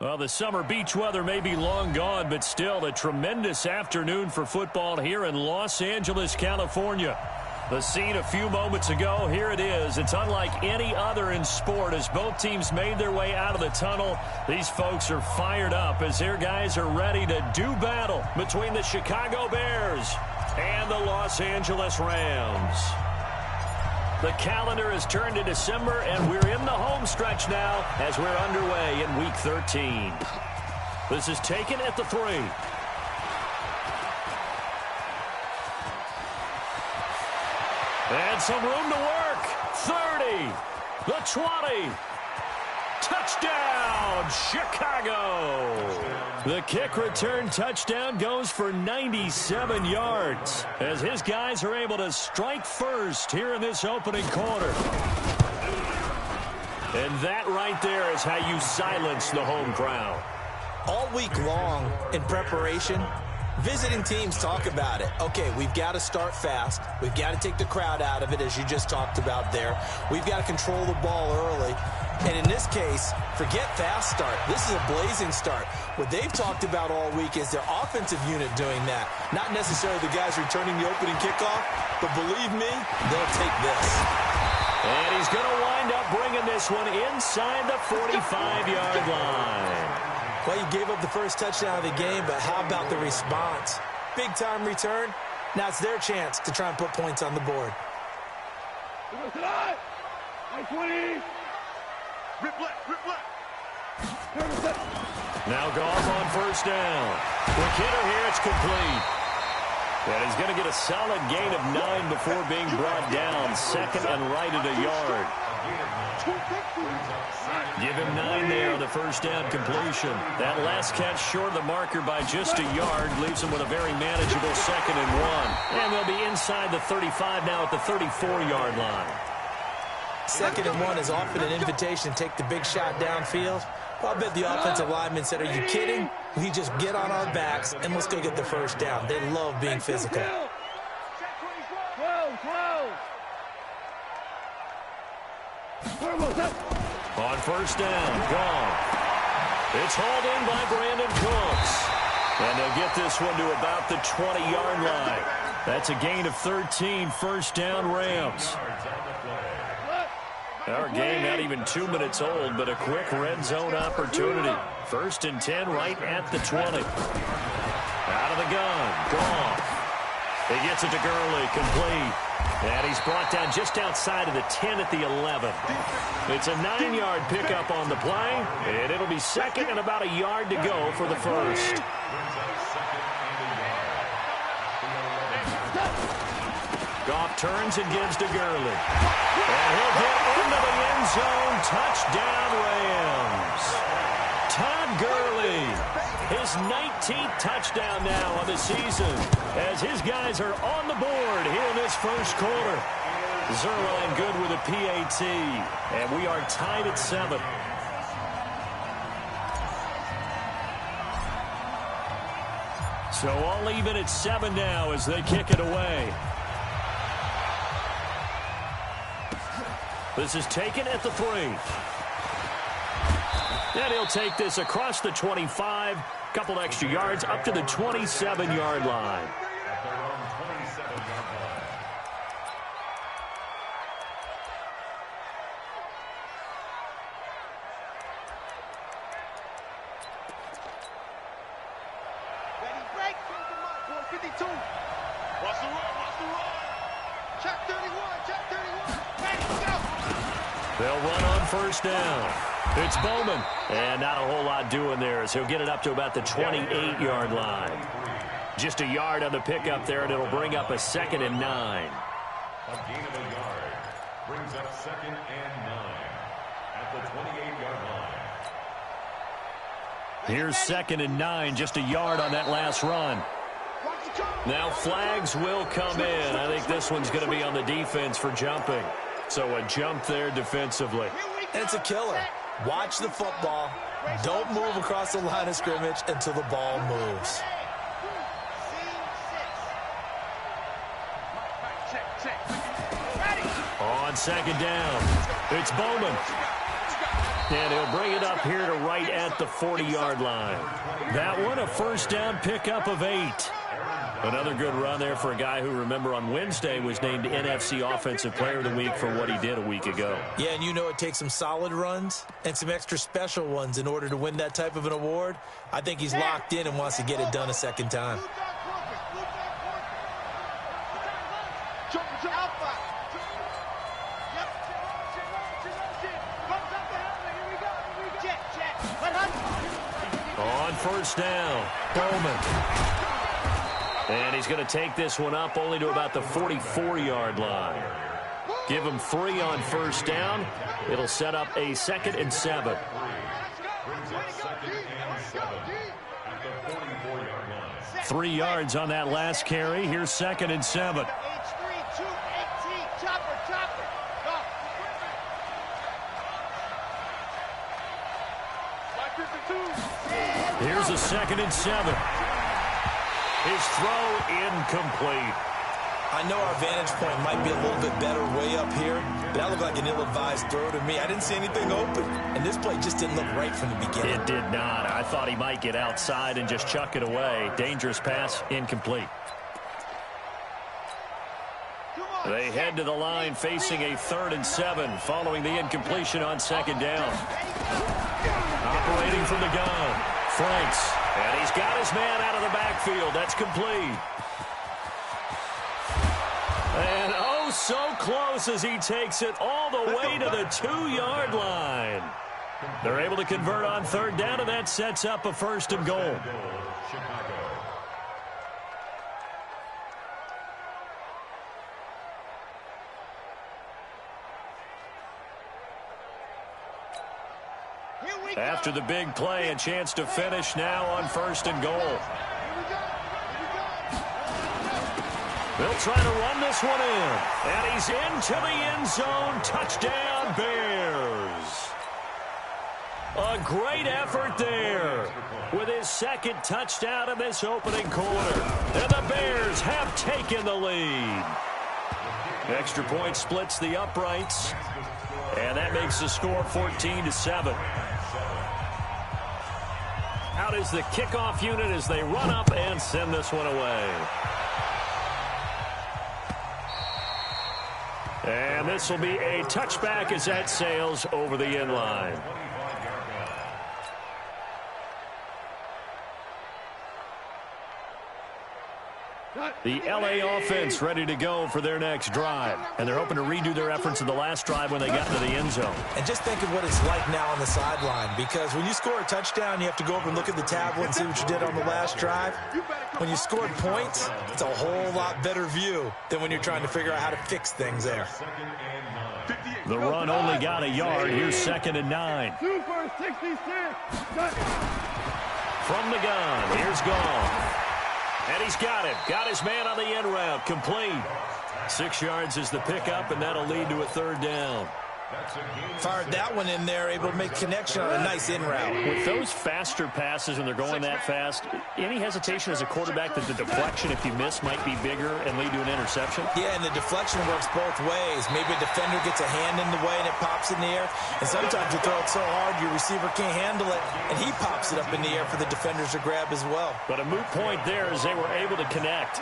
Well, the summer beach weather may be long gone, but still a tremendous afternoon for football here in Los Angeles, California. The scene a few moments ago, here it is. It's unlike any other in sport as both teams made their way out of the tunnel. These folks are fired up as their guys are ready to do battle between the Chicago Bears and the Los Angeles Rams. The calendar has turned to December, and we're in the home stretch now as we're underway in Week 13. This is taken at the 3. And some room to work. 30. The 20. Touchdown, Chicago. The kick return touchdown goes for 97 yards as his guys are able to strike first here in this opening quarter. And that right there is how you silence the home crowd. All week long in preparation, visiting teams talk about it. Okay, we've got to start fast. We've got to take the crowd out of it, as you just talked about there. We've got to control the ball early. And in this case, forget fast start. This is a blazing start. What they've talked about all week is their offensive unit doing that. Not necessarily the guys returning the opening kickoff, but believe me, they'll take this. And he's going to wind up bringing this one inside the 45-yard line. Well, you gave up the first touchdown of the game, but how about the response? Big-time return. Now it's their chance to try and put points on the board. Now Goff on first down. Quick hitter here, it's complete. And he's going to get a solid gain of 9 before being brought down. Second and right at a yard. Give him 9 there on the first down completion. That last catch short of the marker by just a yard leaves him with a very manageable second and 1. And they'll be inside the 35 now at the 34-yard line. Second and 1 is often an invitation to take the big shot downfield. Well, I bet the offensive lineman said, are you kidding? We just get on our backs and let's go get the first down. They love being physical. On first down, Goff. It's hauled in by Brandon Cooks. And they'll get this one to about the 20-yard line. That's a gain of 13, first down Rams. Our game not even 2 minutes old, but a quick red zone opportunity. First and 10 right at the 20. Out of the gun, Goff. He gets it to Gurley, complete. And he's brought down just outside of the 10 at the 11. It's a 9-yard pickup on the play, and it'll be second and about a yard to go for the first. Goff turns and gives to Gurley. And he'll get into the end zone. Touchdown, Rams. Todd Gurley, his 19th touchdown now of the season as his guys are on the board here in this first quarter. Zerline good with a PAT, and we are tied at 7. So all even at 7 now as they kick it away. This is taken at the 3. And he'll take this across the 25. Couple extra yards up to the 27-yard line. Ready, break. 52. Watch the run. Check 31. Ready, go. They'll run on first down. It's Bowman. And not a whole lot doing there as he'll get it up to about the 28-yard line. Just a yard on the pickup there, and it'll bring up a second and 9. A gain of a yard brings up second and 9 at the 28-yard line. Here's second and 9, just a yard on that last run. Now flags will come in. I think this one's going to be on the defense for jumping. So a jump there defensively. And it's a killer. Watch the football. Don't move across the line of scrimmage until the ball moves. On second down, it's Bowman. And he'll bring it up here to right at the 40-yard line. That one, a first down pickup of 8. Another good run there for a guy who, remember, on Wednesday was named NFC Offensive Player of the Week for what he did a week ago. Yeah, and you know it takes some solid runs and some extra special ones in order to win that type of an award. I think he's locked in and wants to get it done a second time. On first down, Bowman. And he's going to take this one up only to about the 44-yard line. Give him 3 on first down. It'll set up a 2nd and 7. 3 yards on that last carry. Here's 2nd and 7. Here's a 2nd and 7. His throw incomplete. I know our vantage point might be a little bit better way up here, but that looked like an ill-advised throw to me. I didn't see anything open, and this play just didn't look right from the beginning. It did not. I thought he might get outside and just chuck it away. Dangerous pass, incomplete. They head to the line facing a 3rd and 7 following the incompletion on 2nd down. Operating from the gun, Franks. And he's got his man out of the backfield. That's complete. And oh, so close as he takes it all the way to the 2-yard line. They're able to convert on 3rd down, and that sets up a 1st and goal. After the big play, a chance to finish now on 1st and goal. They'll try to run this one in. And he's into the end zone. Touchdown, Bears. A great effort there with his 2nd touchdown in this opening quarter. And the Bears have taken the lead. Extra point splits the uprights. And that makes the score 14-7. Out is the kickoff unit as they run up and send this one away. And this will be a touchback as that sails over the end line. The LA offense ready to go for their next drive. And they're hoping to redo their efforts in the last drive when they got into the end zone. And just think of what it's like now on the sideline. Because when you score a touchdown, you have to go over and look at the tablet and see what you did on the last drive. When you scored points, it's a whole lot better view than when you're trying to figure out how to fix things there. The run only got a yard. Here's 2nd and 9. From the gun, here's Gall. And he's got it. Got his man on the end route. Complete. 6 yards is the pickup, and that'll lead to a 3rd down. Fired that one in there, able to make connection on a nice in route. With those faster passes when they're going that fast, any hesitation as a quarterback that the deflection, if you miss, might be bigger and lead to an interception? Yeah, and the deflection works both ways. Maybe a defender gets a hand in the way and it pops in the air. And sometimes you throw it so hard your receiver can't handle it, and he pops it up in the air for the defenders to grab as well. But a moot point there as they were able to connect.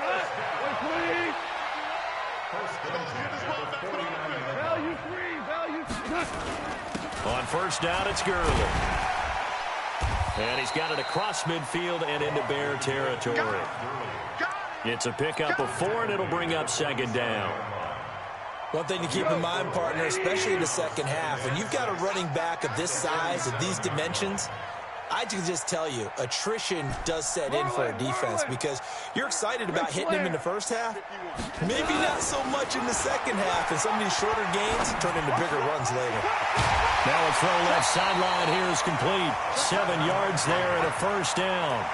On 1st down, it's Gurley. And he's got it across midfield and into Bear territory. It's a pickup of 4, and it'll bring up 2nd down. One thing to keep in mind, partner, especially in the second half, when you've got a running back of this size, of these dimensions, I can just tell you, attrition does set in for a defense because you're excited about hitting him in the first half. Maybe not so much in the second half, and some of these shorter gains turn into bigger runs later. Now a throw left sideline here is complete. 7 yards there and a 1st down.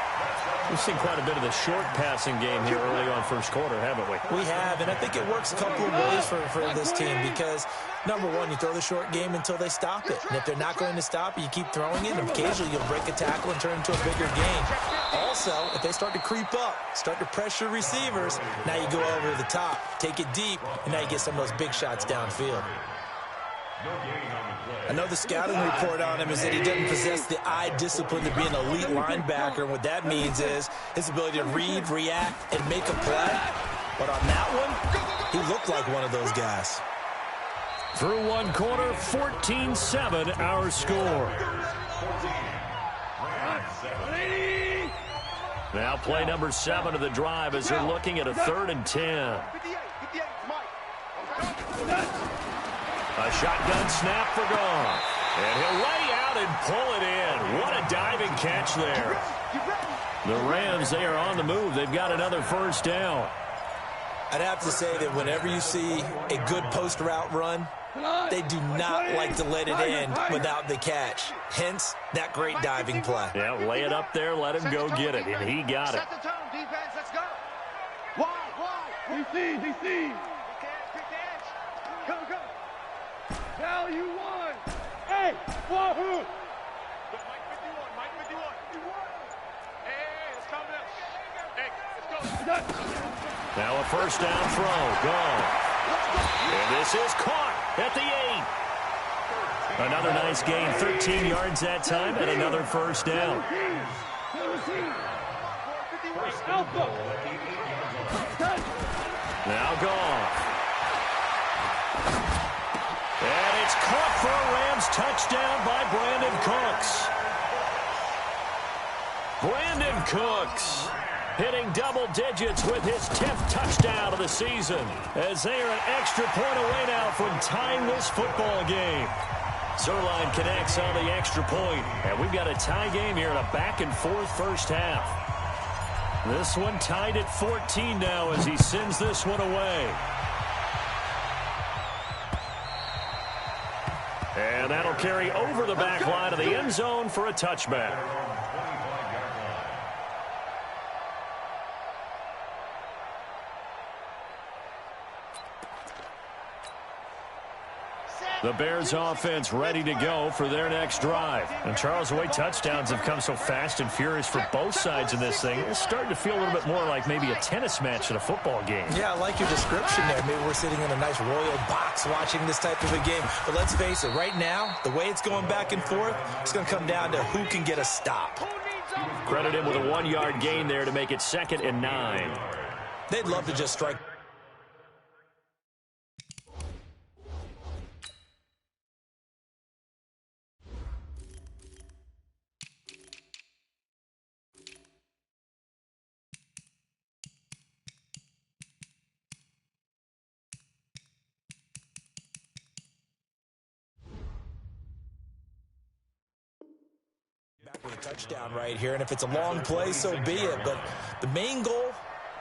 We've seen quite a bit of the short passing game here early on 1st quarter, haven't we? We have, and I think it works a couple of ways for this team because, number one, you throw the short game until they stop it. And if they're not going to stop it, you keep throwing it, and occasionally you'll break a tackle and turn it into a bigger game. Also, if they start to creep up, start to pressure receivers, now you go over the top, take it deep, and now you get some of those big shots downfield. No gain on the play. I know the scouting report on him is that he doesn't possess the eye discipline to be an elite linebacker. And what that means is his ability to read, react, and make a play. But on that one, he looked like one of those guys. Through one quarter, 14-7 our score. Now play number 7 of the drive as they're looking at a 3rd and 10. A shotgun snap for Goff. And he'll lay out and pull it in. What a diving catch there. The Rams, they are on the move. They've got another first down. I'd have to say that whenever you see a good post route run, they do not like to let it in without the catch. Hence, that great diving play. Yeah, lay it up there, let him go get it, and he got it. Set the tone, defense, let's go. Wide. DC. Pick the edge. Go. Now you won. Hey, Wahoo. Mike 51. Hey, let's calm down. Hey, let's go. Now a first down throw. Go. And this is caught at the 8. Another nice gain, 13 yards that time, and another first down. Now Goff. And it's caught for a Rams touchdown by Brandon Cooks. Brandon Cooks hitting double digits with his 10th touchdown of the season, as they are an extra point away now from tying this football game. Zerline connects on the extra point, and we've got a tie game here in a back-and-forth first half. This one tied at 14 now as he sends this one away. And that'll carry over the back line of the end zone for a touchback. The Bears offense ready to go for their next drive. And Charles, the way touchdowns have come so fast and furious for both sides in this thing, it's starting to feel a little bit more like maybe a tennis match in a football game. Yeah, I like your description there. Maybe we're sitting in a nice royal box watching this type of a game. But let's face it, right now, the way it's going back and forth, it's going to come down to who can get a stop. Credit him with a 1-yard gain there to make it 2nd and 9. They'd love to just strike. With a touchdown right here, and if it's a long play, so be it. But the main goal,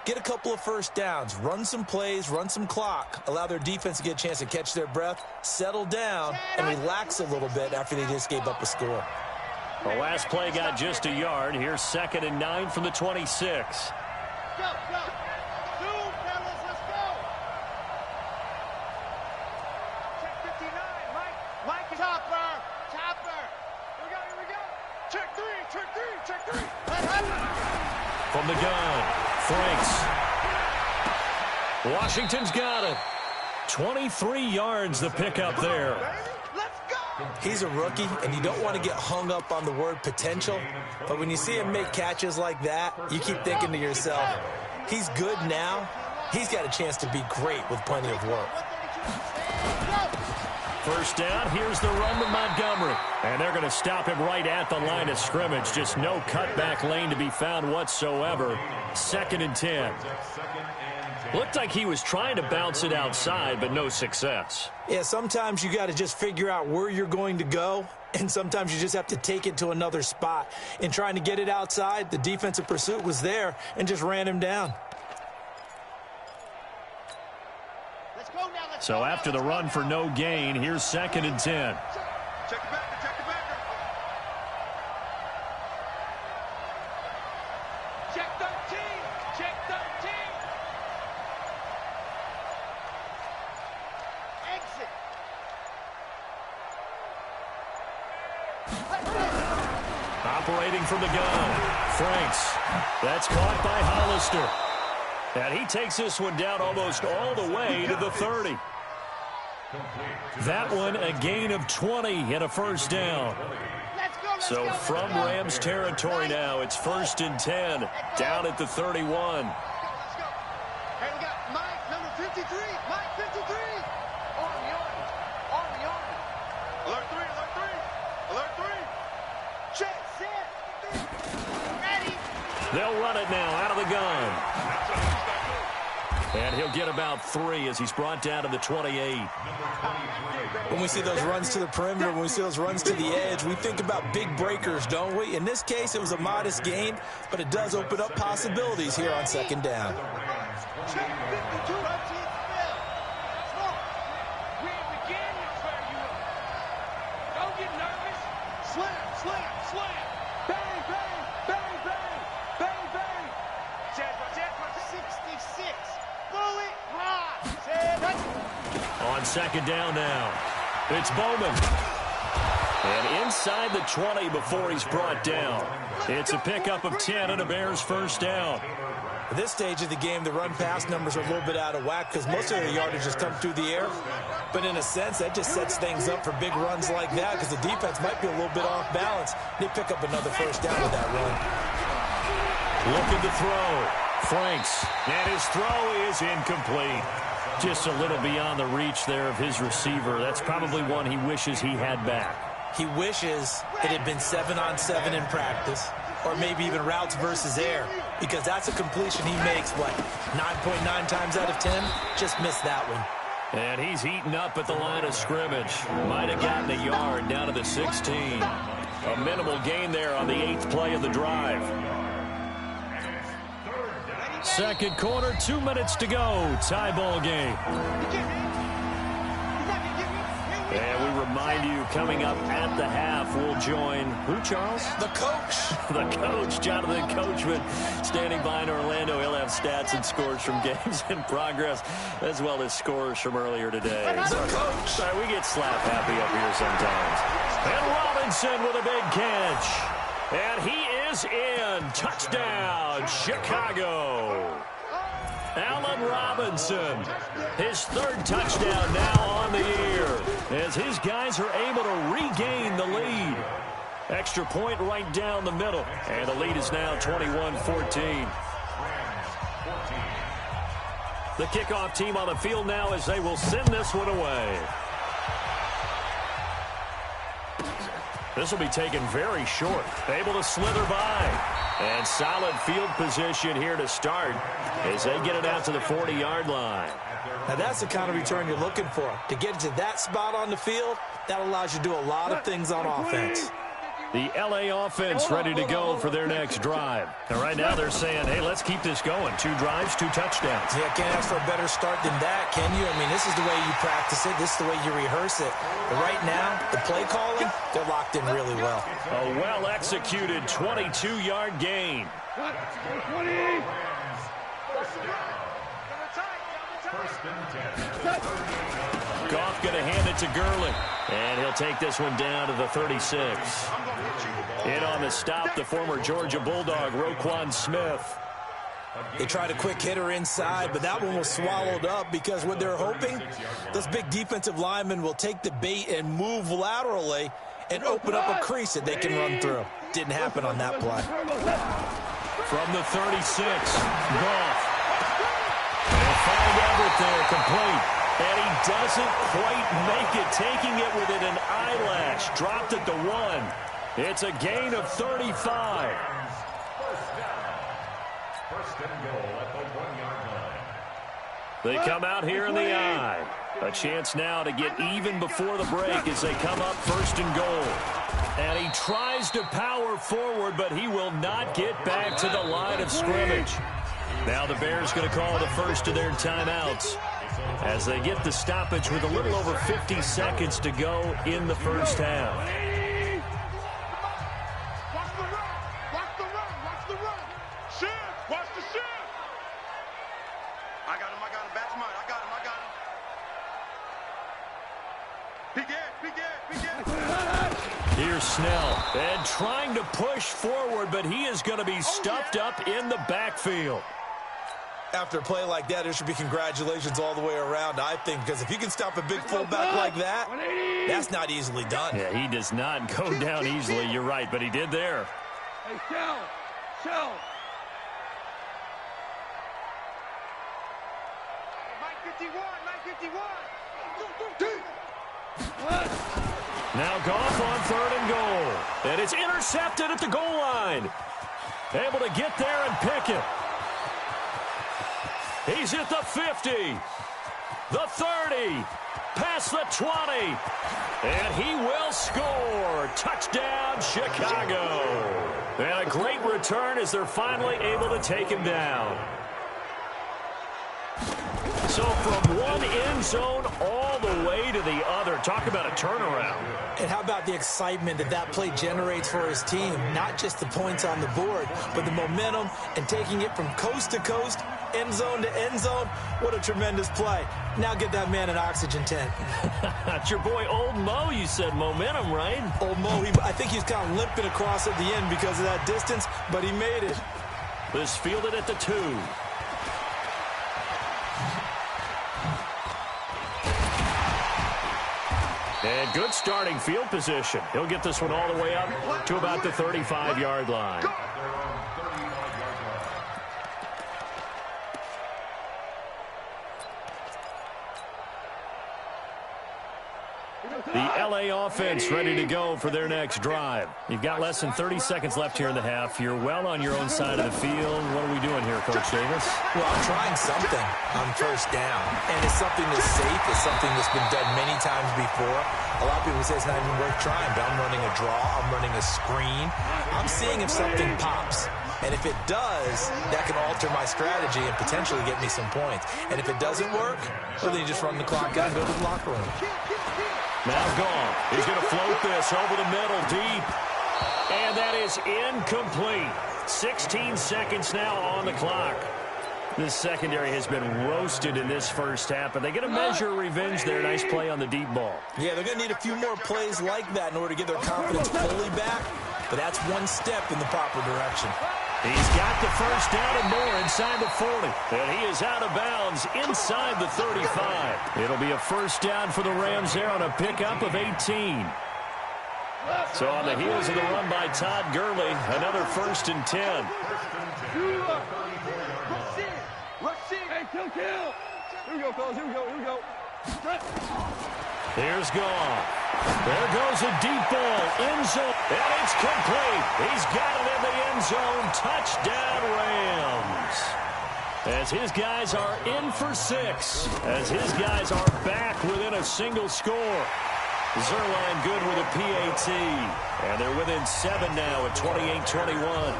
get a couple of first downs, run some plays, run some clock, allow their defense to get a chance to catch their breath, settle down, and relax a little bit after they just gave up a score. The last play got just a yard. Here's 2nd and 9 from the 26. Go. Zoom, fellas, let's go. Check 59, Mike. Chopper. Here we go. Check three. From the gun, Franks. Washington's got it. 23 yards the pickup there. Let's go. He's a rookie, and you don't want to get hung up on the word potential. But when you see him make catches like that, you keep thinking to yourself, he's good now. He's got a chance to be great with plenty of work. First down, here's the run to Montgomery. And they're going to stop him right at the line of scrimmage. Just no cutback lane to be found whatsoever. 2nd and 10. Looked like he was trying to bounce it outside, but no success. Yeah, sometimes you got to just figure out where you're going to go, and sometimes you just have to take it to another spot. In trying to get it outside, the defensive pursuit was there and just ran him down. So after the run for no gain, here's 2nd and 10. Check the backer. Check 13. Exit. Operating from the gun, Franks. That's caught by Hollister. And he takes this one down almost all the way to the 30. That one a gain of 20 and a first down. So from Rams territory now, it's 1st and 10, down at the 31. Hey, we got Mike, number 53. Mike, 53. Army. Alert 3, alert 3. Alert 3. Check, set. Ready. They'll run it now out of the gun. And he'll get about 3 as he's brought down to the 28. When we see those runs to the perimeter, when we see those runs to the edge, we think about big breakers, don't we? In this case, it was a modest gain, but it does open up possibilities here on 2nd down. Check 52. We ain't beginning to fire you up. Don't get nervous. Slam. Bang, bang, bang, bang, bang, bang. Check 66. Bullet rock. On 2nd down now, it's Bowman. And inside the 20 before he's brought down. It's a pickup of 10 and a Bears first down. At this stage of the game, the run-pass numbers are a little bit out of whack because most of the yardage has come through the air. But in a sense, that just sets things up for big runs like that because the defense might be a little bit off balance. They pick up another first down with that run. Looking to throw. Franks. And his throw is incomplete. Just a little beyond the reach there of his receiver. That's probably one he wishes he had back. He wishes it had been 7-on-7 in practice, or maybe even routes versus air, because that's a completion he makes, 9.9 times out of 10? Just missed that one. And he's heating up at the line of scrimmage. Might have gotten a yard down to the 16. A minimal gain there on the 8th play of the drive. Second quarter, 2 minutes to go. Tie ball game. And we remind you, coming up at the half, we'll join who, Charles? The coach. The coach, Jonathan Coachman, standing by in Orlando. He'll have stats and scores from games in progress, as well as scores from earlier today. The coach. Sorry, we get slap happy up here sometimes. And Robinson with a big catch. And he is in. Touchdown, Chicago. Allen Robinson, his 3rd touchdown now on the year, as his guys are able to regain the lead. Extra point right down the middle, and the lead is now 21-14. The kickoff team on the field now as they will send this one away. This will be taken very short. Able to slither by. And solid field position here to start as they get it out to the 40-yard line. Now that's the kind of return you're looking for. To get to that spot on the field, that allows you to do a lot of things on offense. The L.A. offense ready to go for their next drive. And right now they're saying, hey, let's keep this going. 2 drives, 2 touchdowns. Yeah, can't ask for a better start than that, can you? I mean, this is the way you practice it. This is the way you rehearse it. But right now, the play calling, they're locked in really well. A well-executed 22-yard gain. 20. Goff going to hand it to Gurley. And he'll take this one down to the 36. In on the stop, the former Georgia Bulldog, Roquan Smith. They tried a quick hitter inside, but that one was swallowed up because what they're hoping, those big defensive linemen will take the bait and move laterally and open up a crease that they can run through. Didn't happen on that play. From the 36, Goff. They'll find Everett there, complete. And he doesn't quite make it, taking it within an eyelash. Dropped at the 1. It's a gain of 35. First and goal at the 1-yard line. They come out here in the eye. A chance now to get even before the break as they come up 1st and goal. And he tries to power forward, but he will not get back to the line of scrimmage. Now the Bears going to call the first of their timeouts as they get the stoppage with a little over 50 seconds to go in the first half. Watch the run. Watch the run. Watch the run. Shift. Watch the shift. I got him. Back to mine. I got him. Here's Snell. And trying to push forward, but he is going to be stuffed up in the backfield. After a play like that, there should be congratulations all the way around, I think, because if you can stop a big fullback like that, that's not easily done. Yeah, he does not go down easily. You're right, but he did there. Hey, Shell. Mike 51. Now Goff on 3rd and goal. And it's intercepted at the goal line. Able to get there and pick it. He's at the 50, the 30, past the 20, and he will score. Touchdown, Chicago. And a great return as they're finally able to take him down. So from one end zone all the way to the other. Talk about a turnaround. And how about the excitement that play generates for his team? Not just the points on the board, but the momentum and taking it from coast to coast, end zone to end zone. What a tremendous play. Now get that man an oxygen tent. It's your boy Old Mo, you said. Momentum, right? Old Mo, I think he's kind of limping across at the end because of that distance, but he made it. This fielded at the 2. And good starting field position. He'll get this one all the way up to about the 35-yard line. The LA offense ready to go for their next drive. You've got less than 30 seconds left here in the half. You're well on your own side of the field. What are we doing here, Coach Davis? Well, I'm trying something on first down. And it's something that's safe. It's something that's been done many times before. A lot of people say it's not even worth trying, but I'm running a draw. I'm running a screen. I'm seeing if something pops. And if it does, that can alter my strategy and potentially get me some points. And if it doesn't work, well, then you just run the clock out and go to the locker room. Now Goff. He's going to float this over the middle deep. And that is incomplete. 16 seconds now on the clock. This secondary has been roasted in this first half, but they get a measure of revenge there. Nice play on the deep ball. Yeah, they're going to need a few more plays like that in order to get their confidence fully back. But that's one step in the proper direction. He's got the first down and more inside the 40. And he is out of bounds inside the 35. It'll be a first down for the Rams there on a pickup of 18. So on the heels of the run by Todd Gurley, another 1st and 10. Hey, kill. Here we go, fellas. Here we go. Here's Goff. There goes a deep ball. End zone. And it's complete. He's got it in the end zone. Touchdown, Rams. As his guys are in for 6. As his guys are back within a single score. Zerline good with a PAT. And they're within 7 now at 28-21.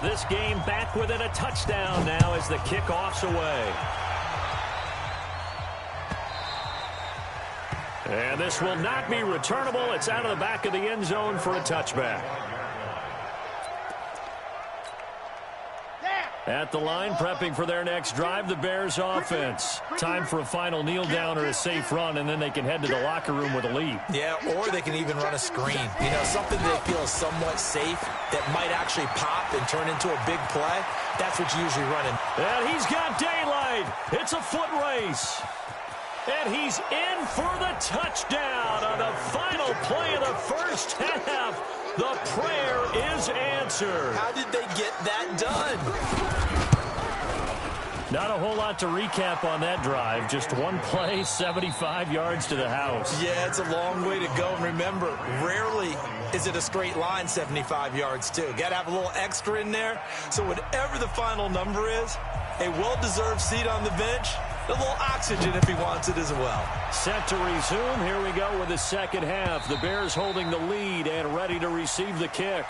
This game back within a touchdown now as the kickoff's away. And this will not be returnable. It's out of the back of the end zone for a touchback. At the line, prepping for their next drive, the Bears offense. Time for a final kneel down or a safe run, and then they can head to the locker room with a lead. Yeah, or they can even run a screen. You know, something they feel is somewhat safe that might actually pop and turn into a big play. That's what you usually run in. And he's got daylight. It's a foot race. And he's in for the touchdown on the final play of the first half. The prayer is answered. How did they get that done? Not a whole lot to recap on that drive. Just one play, 75 yards to the house. Yeah, it's a long way to go. And remember, rarely is it a straight line 75 yards, too. Got to have a little extra in there. So whatever the final number is, a well-deserved seat on the bench, a little oxygen if he wants it as well. Set to resume. Here we go with the second half. The Bears holding the lead and ready to receive the kick.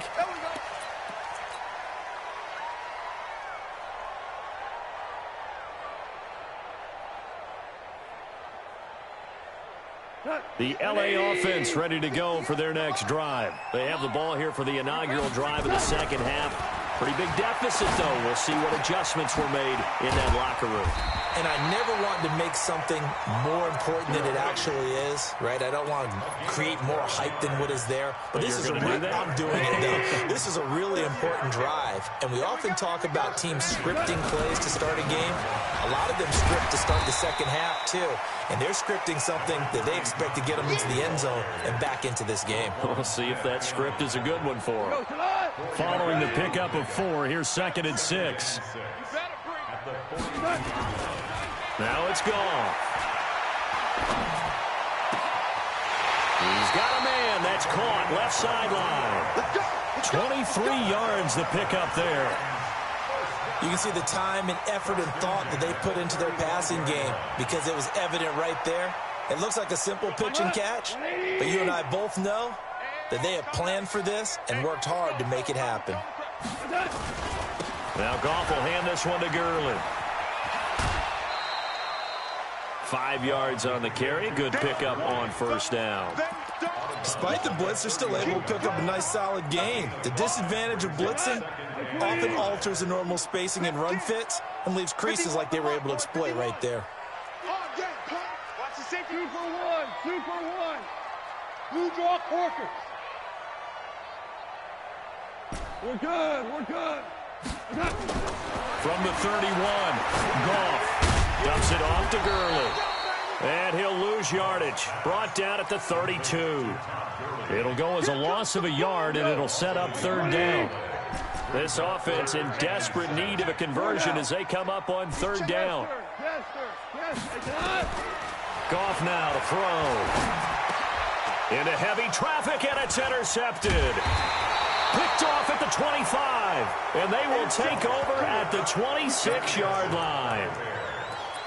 The LA offense ready to go for their next drive. They have the ball here for the inaugural drive of the second half. Pretty big deficit, though. We'll see what adjustments were made in that locker room. And I never want to make something more important than it actually is, right? I don't want to create more hype than what is there. But this is I'm doing it, though. This is a really important drive. And we often talk about teams scripting plays to start a game. A lot of them script to start the second half, too. And they're scripting something that they expect to get them into the end zone and back into this game. We'll see if that script is a good one for them. Following the pickup of 4, here's 2nd and 6. Now it's gone. He's got a man. That's caught. Left sideline. 23 yards the pickup there. You can see the time and effort and thought that they put into their passing game because it was evident right there. It looks like a simple pitch and catch, but you and I both know that they have planned for this and worked hard to make it happen. Now Goff will hand this one to Gurley. 5 yards on the carry. Good pickup on first down. Despite the blitz, they're still able to pick up a nice solid gain. The disadvantage of blitzing often alters the normal spacing and run fits and leaves creases like they were able to exploit right there. Watch the safety. 2 for 1. Blue draw Corker. We're good. From the 31, Goff dumps it off to Gurley. And he'll lose yardage. Brought down at the 32. It'll go as a loss of a yard, and it'll set up 3rd down. This offense in desperate need of a conversion as they come up on 3rd down. Goff now to throw. Into heavy traffic, and it's intercepted. Picked off at the 25, and they will take over at the 26-yard line.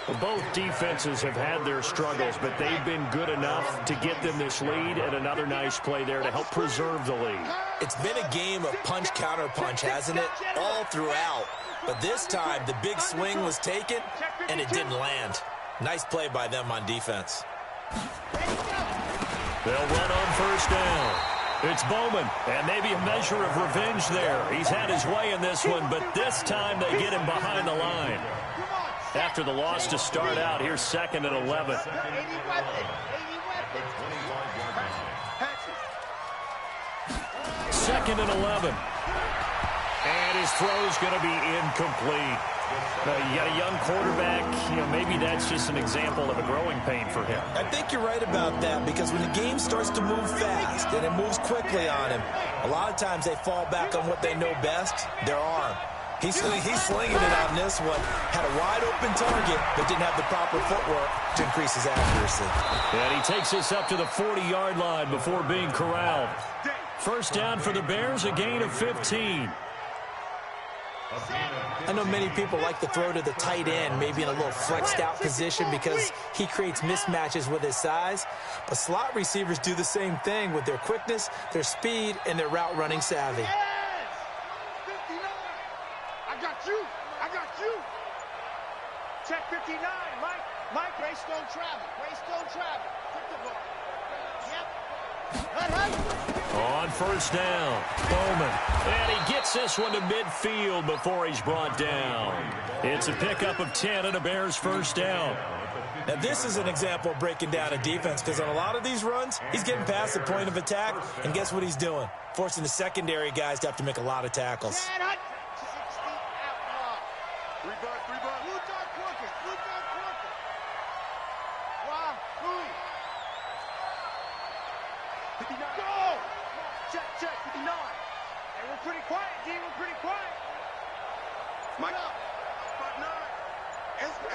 Well, both defenses have had their struggles, but they've been good enough to get them this lead, and another nice play there to help preserve the lead. It's been a game of punch-counter-punch, hasn't it? All throughout. But this time, the big swing was taken, and it didn't land. Nice play by them on defense. They'll run on first down. It's Bowman, and maybe a measure of revenge there. He's had his way in this one, but this time they get him behind the line. After the loss to start out, here's 2nd and 11. 2nd and 11. And his throw's going to be incomplete. You got a young quarterback, maybe that's just an example of a growing pain for him. I think you're right about that, because when the game starts to move fast and it moves quickly on him, a lot of times they fall back on what they know best, their arm. He's slinging it on this one. Had a wide-open target, but didn't have the proper footwork to increase his accuracy. And he takes us up to the 40-yard line before being corralled. First down for the Bears, a gain of 15. I know many people like to throw to the tight end, maybe in a little flexed out position because he creates mismatches with his size. But slot receivers do the same thing with their quickness, their speed, and their route running savvy. I got you. Check 59, Mike, race don't travel. Pick the ball. Yep. On first down, Bowman. And he gets this one to midfield before he's brought down. It's a pickup of 10 and a Bears first down. Now, this is an example of breaking down a defense, because on a lot of these runs, he's getting past the point of attack, and guess what he's doing? Forcing the secondary guys to have to make a lot of tackles. Check, 59. And we're pretty quiet, D. We're pretty quiet. Mike. 5-9.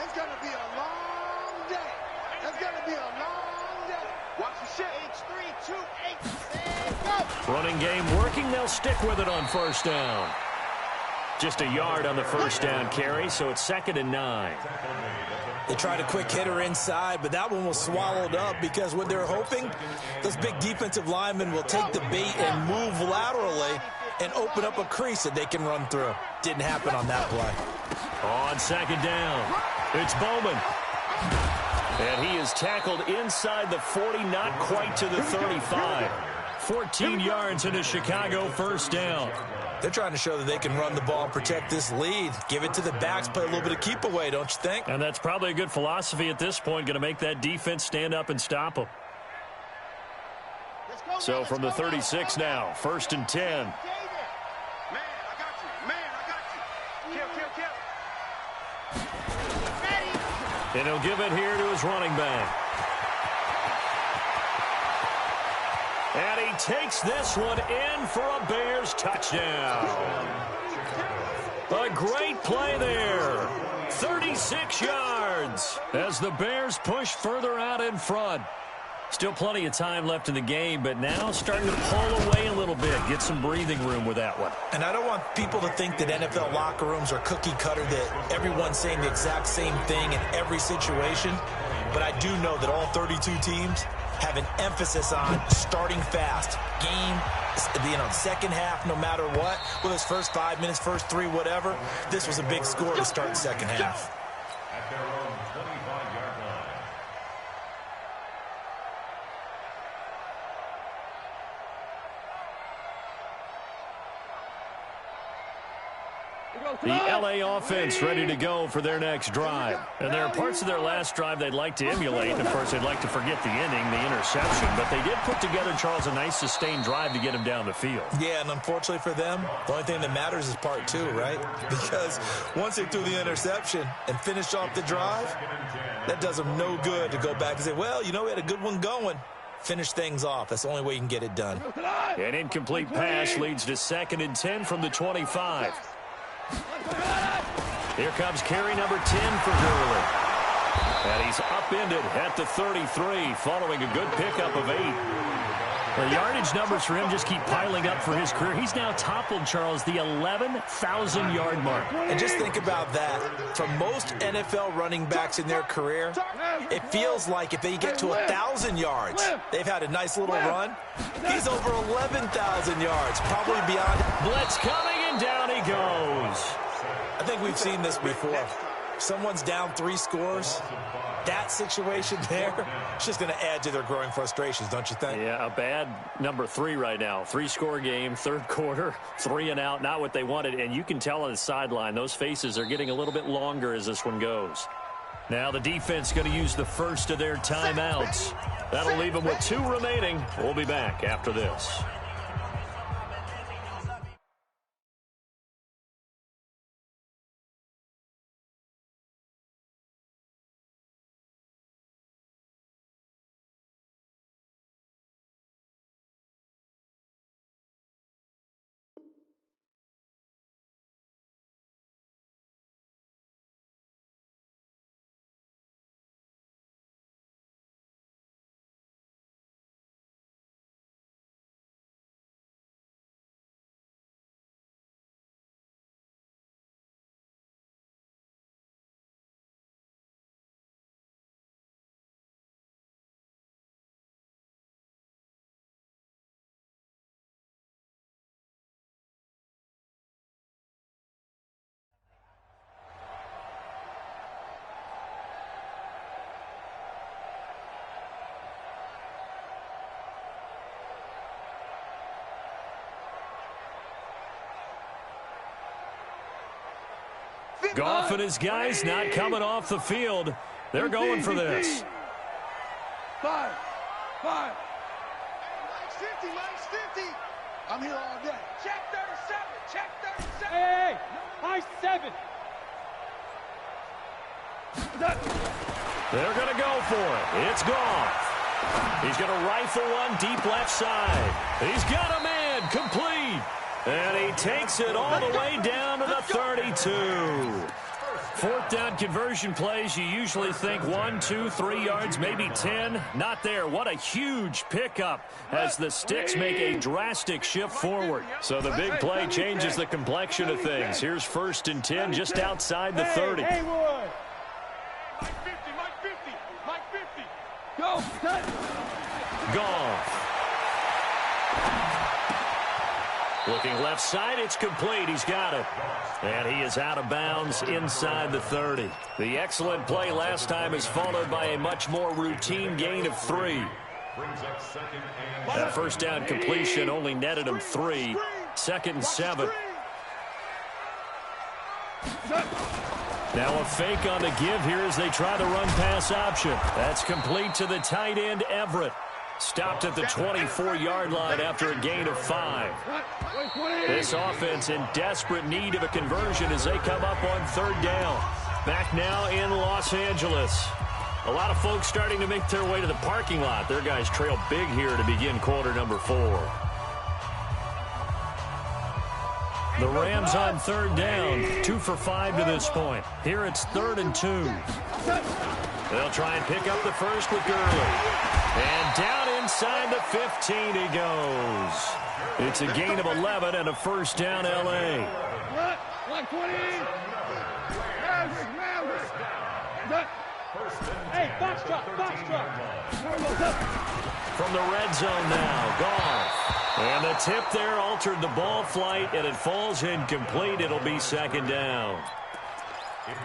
It's going to be a long day. It's going to be a long day. Watch the shit. H3, 2, 8, and go. Running game working. They'll stick with it on first down. Just a yard on the first down carry, so it's 2nd and 9. They tried a quick hitter inside, but that one was swallowed up because what they're hoping, those big defensive linemen will take the bait and move laterally and open up a crease that they can run through. Didn't happen on that play. On 2nd down, it's Bowman. And he is tackled inside the 40, not quite to the 35. 14 yards into Chicago, first down. They're trying to show that they can run the ball and protect this lead. Give it to the backs, play a little bit of keep away, don't you think? And that's probably a good philosophy at this point, going to make that defense stand up and stop them. So from the 36 now, first and 10. Man, I got you. Man, I got you. Kill. And he'll give it here to his running back. And he takes this one in for a Bears touchdown. A great play there. 36 yards as the Bears push further out in front. Still plenty of time left in the game, but now starting to pull away a little bit. Get some breathing room with that one. And I don't want people to think that NFL locker rooms are cookie cutter, that everyone's saying the exact same thing in every situation. But I do know that all 32 teams have an emphasis on starting fast. Second half, no matter what. Whether it's first 5 minutes, first 3, whatever. This was a big score to start the second half. At their own 25-yard line. The LA offense ready to go for their next drive. And there are parts of their last drive they'd like to emulate. And, of course, they'd like to forget the inning, the interception. But they did put together, Charles, a nice sustained drive to get him down the field. Yeah, and unfortunately for them, the only thing that matters is part 2, right? Because once they threw the interception and finished off the drive, that does them no good to go back and say, well, you know, we had a good one going. Finish things off. That's the only way you can get it done. An incomplete pass leads to 2nd and 10 from the 25. Here comes carry number 10 for Gurley. And he's upended at the 33 following a good pickup of 8. The yardage numbers for him just keep piling up for his career. He's now toppled, Charles, the 11,000-yard mark. And just think about that. For most NFL running backs in their career, it feels like if they get to 1,000 yards, they've had a nice little run. He's over 11,000 yards, probably beyond. Blitz coming, and down he goes. I think we've seen this before. Someone's down 3 scores. That situation there, it's just going to add to their growing frustrations, don't you think? Yeah, a bad number 3 right now. 3-score game, third quarter, 3 and out, not what they wanted. And you can tell on the sideline, those faces are getting a little bit longer as this one goes. Now the defense going to use the first of their timeouts. That'll leave them with 2 remaining. We'll be back after this. Goff and his guys not coming off the field. They're going for this. 5. Mike's 50, Mike's 50. I'm here all day. Check 37, check 37. Hey, Mike's 7. They're going to go for it. It's Goff. He's going to rifle one deep left side. He's got a man complete. And he takes it all the way down to the 32. 4th down conversion plays, you usually think 1, 2, 3 yards, maybe 10. Not there. What a huge pickup as the Sticks make a drastic shift forward. So the big play changes the complexion of things. Here's 1st and 10 just outside the 30. Hey, Mike 50, Mike 50, Mike 50. Go, cut. Goff. Looking left side, it's complete. He's got it. And he is out of bounds inside the 30. The excellent play last time is followed by a much more routine gain of 3. brings up second and That first down completion only netted him 3. 2nd and 7. Now a fake on the give here as they try the run-pass option. That's complete to the tight end, Everett. Stopped at the 24-yard line after a gain of 5. This offense in desperate need of a conversion as they come up on 3rd down. Back now in Los Angeles. A lot of folks starting to make their way to the parking lot. Their guys trail big here to begin quarter number 4. The Rams on 3rd down, 2 for 5 to this point. Here it's 3rd and 2. They'll try and pick up the first with Gurley. And down inside the 15 he goes. It's a gain of 11 and a first down, L.A. Hey, box drop. From the red zone now, Goff. And the tip there altered the ball flight, and it falls incomplete. It'll be 2nd down.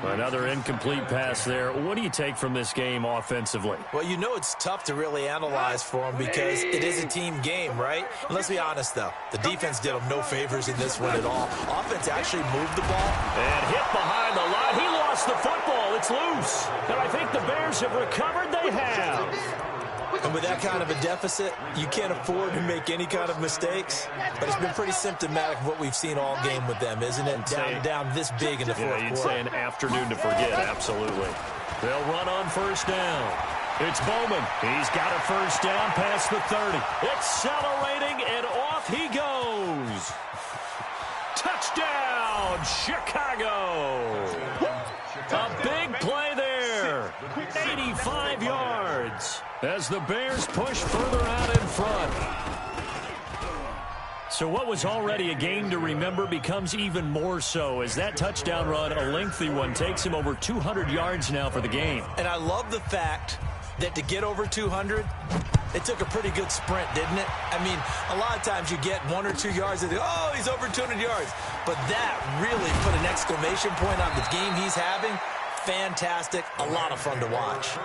Another incomplete pass there. What do you take from this game offensively? Well, you know it's tough to really analyze for them because it is a team game, right? And let's be honest, though. The defense did them no favors in this one at all. Offense actually moved the ball. And hit behind the line. He lost the football. It's loose. And I think the Bears have recovered. They have. And with that kind of a deficit, you can't afford to make any kind of mistakes. But it's been pretty symptomatic of what we've seen all game with them, isn't it? Down this big in the fourth quarter. You'd say an afternoon to forget, absolutely. They'll run on 1st down. It's Bowman. He's got a 1st down past the 30. Accelerating, and off he goes. Touchdown, Chicago. A big play there. 85 yards. As the Bears push further out in front. So what was already a game to remember becomes even more so as that touchdown run, a lengthy one, takes him over 200 yards now for the game. And I love the fact that to get over 200, it took a pretty good sprint, didn't it? I mean, a lot of times you get 1 or 2 yards and oh, he's over 200 yards. But that really put an exclamation point on the game he's having. Fantastic. A lot of fun to watch.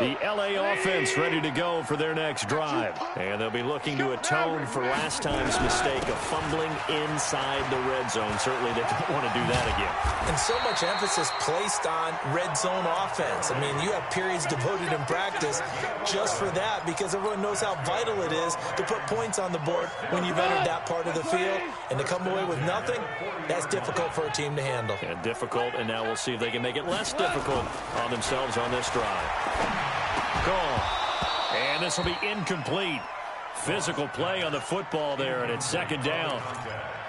The L.A. offense ready to go for their next drive. And they'll be looking to atone for last time's mistake of fumbling inside the red zone. Certainly they don't want to do that again. And so much emphasis placed on red zone offense. I mean, you have periods devoted in practice just for that because everyone knows how vital it is to put points on the board when you've entered that part of the field. And to come away with nothing, that's difficult for a team to handle. And difficult, and now we'll see if they can make it less difficult on themselves on this drive. Gone. And this will be incomplete. Physical play on the football there, and it's 2nd down.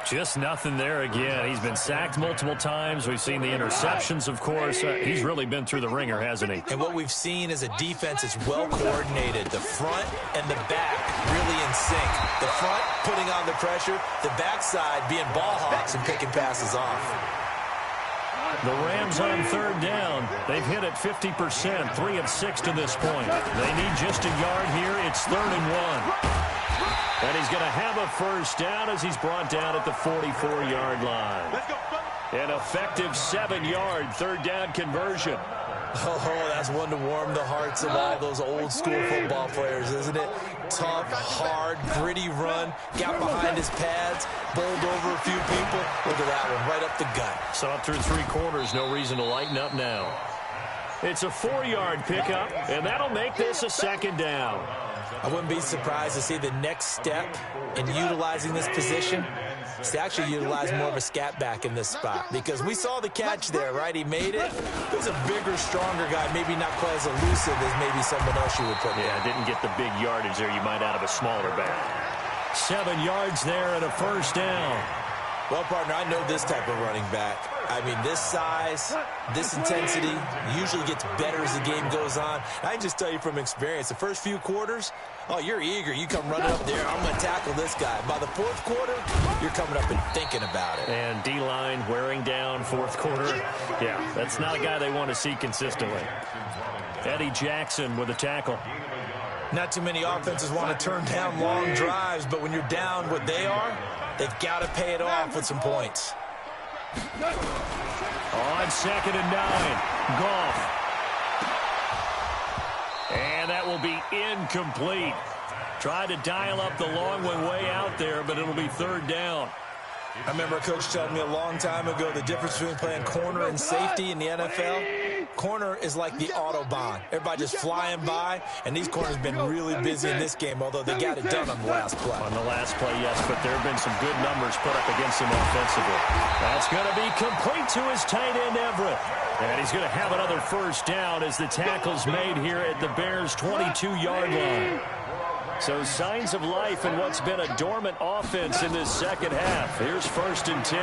Just nothing there again. He's been sacked multiple times. We've seen the interceptions, of course. He's really been through the ringer, hasn't he? And what we've seen is a defense that's well coordinated. The front and the back really in sync. The front putting on the pressure. The backside being ball hawks and picking passes off. The Rams on 3rd down. They've hit it 50%, 3 of 6 to this point. They need just a yard here. It's 3rd and 1. And he's going to have a first down as he's brought down at the 44-yard line. An effective 7-yard 3rd down conversion. Oh, that's one to warm the hearts of all those old-school football players, isn't it? Tough, hard, gritty run. Got behind his pads, bowled over a few people. Look at that one, right up the gut. So up through 3 quarters, no reason to lighten up now. It's a 4-yard pickup, and that'll make this a 2nd down. I wouldn't be surprised to see the next step in utilizing this position is to actually utilize more of a scat back in this spot. Because we saw the catch there, right? He made it. He was a bigger, stronger guy, maybe not quite as elusive as maybe someone else you would put there. Yeah, didn't get the big yardage there you might out of a smaller back. 7 yards there and a first down. Well, partner, I know this type of running back. I mean, this size, this intensity usually gets better as the game goes on. I can just tell you from experience, the first few quarters, oh, you're eager. You come running up there, I'm going to tackle this guy. By the 4th quarter, you're coming up and thinking about it. And D-line wearing down 4th quarter. Yeah, that's not a guy they want to see consistently. Eddie Jackson with a tackle. Not too many offenses want to turn down long drives, but when you're down what they are, they've got to pay it off with some points. On 2nd and 9, Goff. will be incomplete. Tried to dial up the long one way out there, but it'll be third down. I remember a coach telling me a long time ago the difference between playing corner and safety in the NFL. Corner is like the Autobahn. Everybody just flying by, and these corners have been really busy in this game, although they got it done on the last play. On the last play, yes, but there have been some good numbers put up against him offensively. That's going to be complete to his tight end, Everett. And he's going to have another first down as the tackle's made here at the Bears' 22-yard line. So signs of life in what's been a dormant offense in this second half. Here's 1st and 10.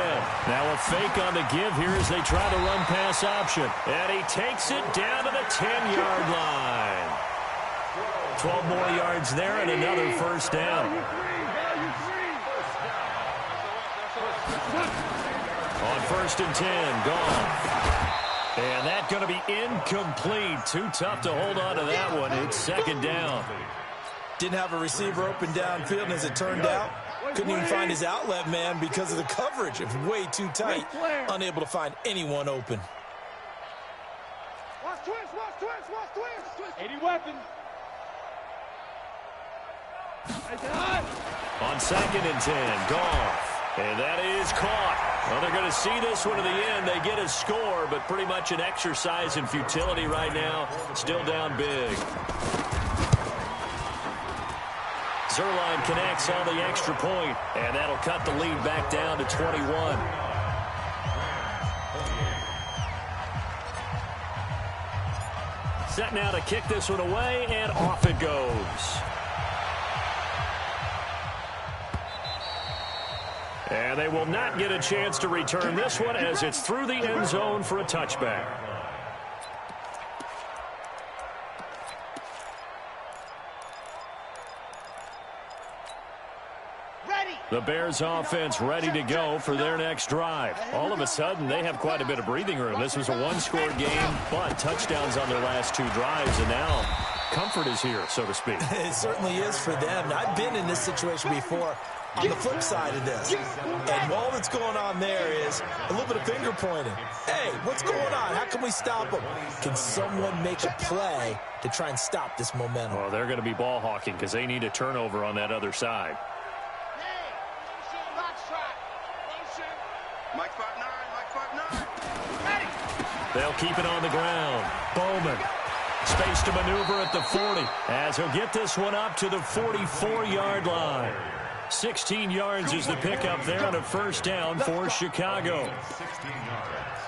Now a fake on the give here as they try the run-pass option. And he takes it down to the 10-yard line. 12 more yards there and another first down. On 1st and 10, gone. And that's going to be incomplete. Too tough to hold on to that one. It's 2nd down. Didn't have a receiver open downfield, and as it turned out, couldn't even find his outlet man because of the coverage. It was way too tight, unable to find anyone open. Watch twist, watch twist, watch twist. 80 weapons. On 2nd and 10, Goff. And that is caught. Well, they're going to see this one to the end. They get a score, but pretty much an exercise in futility right now. Still down big. Zerline connects on the extra point, and that'll cut the lead back down to 21. Set now to kick this one away, and off it goes. And they will not get a chance to return this one as it's through the end zone for a touchback. The Bears offense ready to go for their next drive. All of a sudden, they have quite a bit of breathing room. This was a one-score game, but touchdowns on their last 2 drives, and now comfort is here, so to speak. It certainly is for them. I've been in this situation before on the flip side of this. And all that's going on there is a little bit of finger pointing. Hey, what's going on? How can we stop them? Can someone make a play to try and stop this momentum? Well, they're going to be ball hawking because they need a turnover on that other side. They'll keep it on the ground. Bowman. Space to maneuver at the 40 as he'll get this one up to the 44-yard line. 16 yards is the pickup there on a first down for Chicago. 16 yards.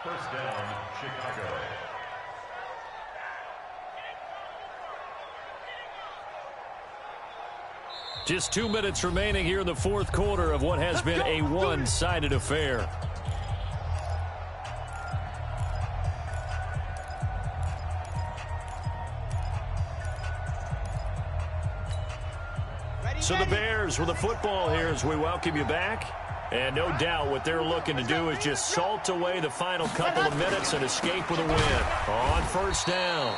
First down, Chicago. Just 2 minutes remaining here in the fourth quarter of what has been a one-sided affair. So the Bears with the football here as we welcome you back. And no doubt what they're looking to do is just salt away the final couple of minutes and escape with a win. On first down,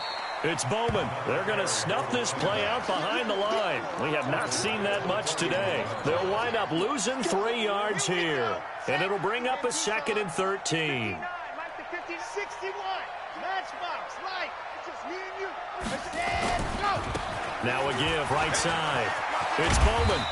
it's Bowman. They're going to snuff this play out behind the line. We have not seen that much today. They'll wind up losing 3 yards here. And it'll bring up a 2nd and 13. Now a give right side. It's Bowman.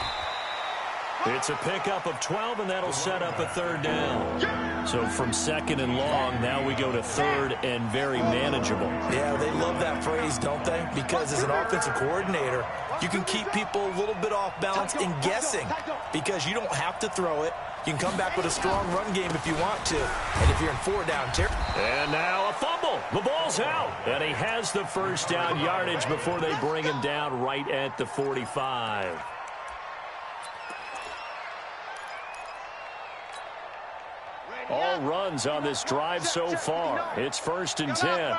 It's a pickup of 12, and that'll set up a 3rd down. So from 2nd and long, now we go to 3rd and very manageable. Yeah, they love that phrase, don't they? Because as an offensive coordinator, you can keep people a little bit off balance and guessing because you don't have to throw it. You can come back with a strong run game if you want to. And if you're in 4 down territory. And now a fumble. The ball's out. And he has the first down yardage before they bring him down right at the 45. All runs on this drive so far. It's 1st and 10.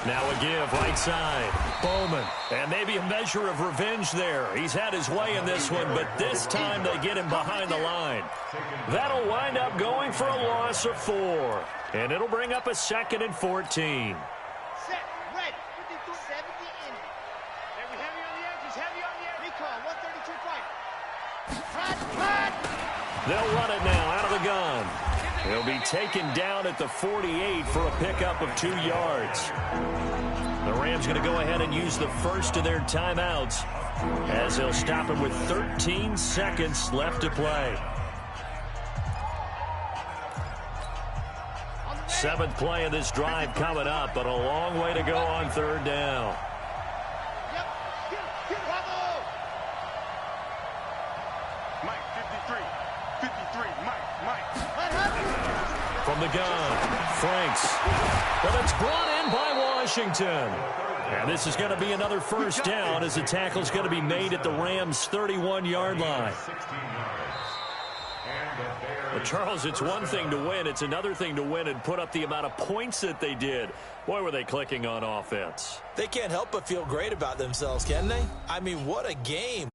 Now a give right side. Bowman. And maybe a measure of revenge there. He's had his way in this one, but this time they get him behind the line. That'll wind up going for a loss of 4. And it'll bring up a 2nd and 14. Set, ready. 70 in. Very heavy on the edges, heavy on the edge. Recall, 132 fight. They'll run it now out of the gun. He'll be taken down at the 48 for a pickup of 2 yards. The Rams going to go ahead and use the first of their timeouts as they'll stop him with 13 seconds left to play. 7th play of this drive coming up, but a long way to go on 3rd down. From the gun, Franks. But it's brought in by Washington. And this is going to be another first down as the tackle's going to be made at the Rams' 31-yard line. But Charles, it's one thing to win. It's another thing to win and put up the amount of points that they did. Boy, were they clicking on offense. They can't help but feel great about themselves, can they? I mean, what a game.